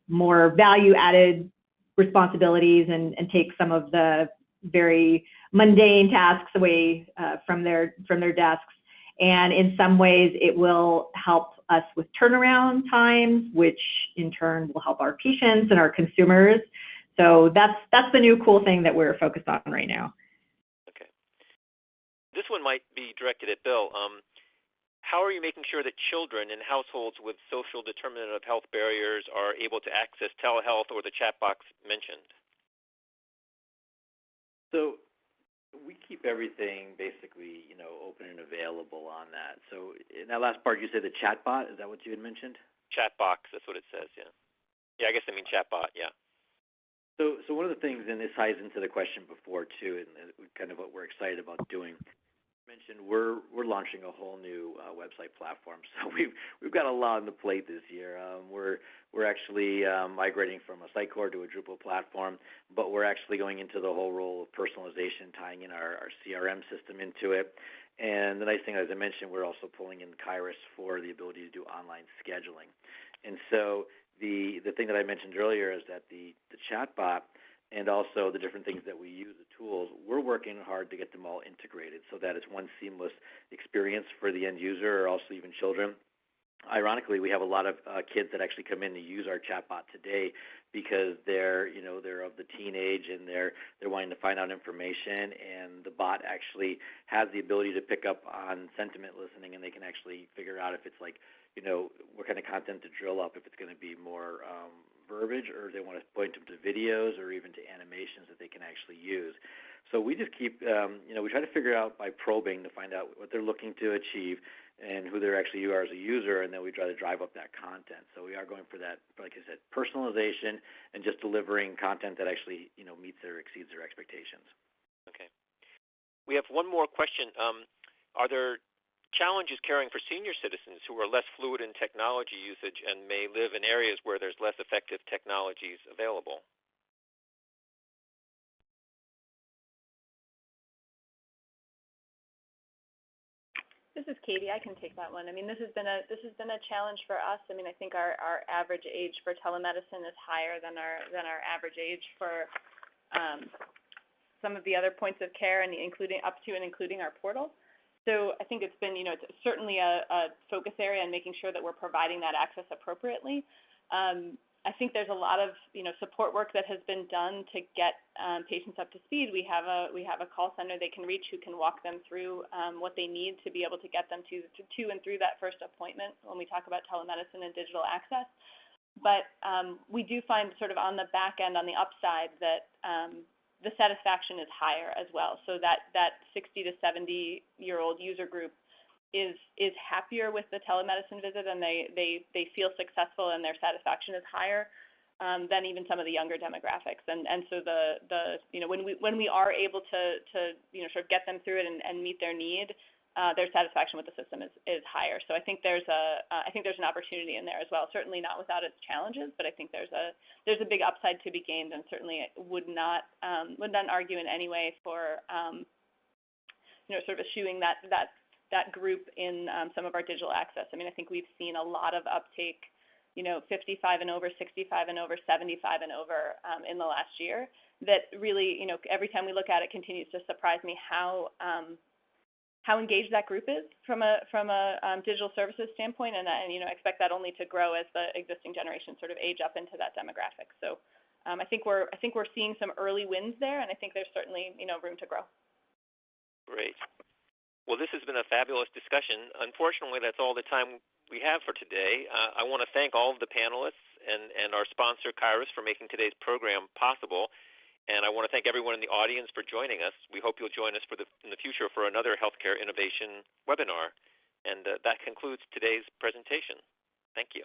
more value-added responsibilities and take some of the very mundane tasks away from their desks. And in some ways, it will help us with turnaround times, which in turn will help our patients and our consumers. So that's the new cool thing that we're focused on right now. Okay. This one might be directed at Bill. How are you making sure that children in households with social determinant of health barriers are able to access telehealth or the chat box mentioned? So we keep everything basically, open and available on that. So in that last part, you said the chat bot. Is that what you had mentioned? Chat box, that's what it says, yeah. Yeah, I guess I mean chat bot, yeah. So one of the things, and this ties into the question before too, and kind of what we're excited about doing. Mentioned we're launching a whole new website platform, so we've got a lot on the plate this year. We're actually migrating from a site core to a Drupal platform, but we're actually going into the whole role of personalization, tying in our CRM system into it. And the nice thing, as I mentioned, we're also pulling in Kairos for the ability to do online scheduling. And so the thing that I mentioned earlier is that the chatbot and also the different things that we use, the tools, we're working hard to get them all integrated so that it's one seamless experience for the end user or also even children. Ironically, we have a lot of kids that actually come in to use our chatbot today because they're of the teenage and they're wanting to find out information, and the bot actually has the ability to pick up on sentiment listening, and they can actually figure out if it's like, what kind of content to drill up, if it's going to be more verbiage or they want to point them to videos or even to animations that they can actually use. So we just keep, we try to figure out by probing to find out what they're looking to achieve and who they actually are as a user, and then we try to drive up that content. So we are going for that, like I said, personalization and just delivering content that actually, meets or exceeds their expectations. Okay. We have one more question. Are there challenges caring for senior citizens who are less fluid in technology usage and may live in areas where there's less effective technologies available? This is Katie. I can take that one. I mean, this has been a challenge for us. I mean, I think our average age for telemedicine is higher than our average age for some of the other points of care, and including our portal. So I think it's been, it's certainly a focus area in making sure that we're providing that access appropriately. I think there's a lot of, support work that has been done to get patients up to speed. We have a call center they can reach who can walk them through what they need to be able to get them to and through that first appointment when we talk about telemedicine and digital access. But we do find sort of on the back end, on the upside, that the satisfaction is higher as well. So that 60 to 70-year-old user group is happier with the telemedicine visit, and they feel successful and their satisfaction is higher than even some of the younger demographics. And so when we are able to sort of get them through it and meet their need, their satisfaction with the system is higher. So I think there's an opportunity in there as well. Certainly not without its challenges, but I think there's a big upside to be gained, and certainly would not argue in any way for sort of eschewing that group in some of our digital access. I mean, I think we've seen a lot of uptake, 55 and over, 65 and over, 75 and over in the last year. That really, every time we look at it, continues to surprise me how engaged that group is from a digital services standpoint, and I expect that only to grow as the existing generation sort of age up into that demographic. So I think we're seeing some early wins there, and I think there's certainly room to grow. Great. Well, this has been a fabulous discussion. Unfortunately, that's all the time we have for today. I want to thank all of the panelists and our sponsor, Kairos, for making today's program possible. And I want to thank everyone in the audience for joining us. We hope you'll join us in the future for another healthcare innovation webinar. And that concludes today's presentation. Thank you.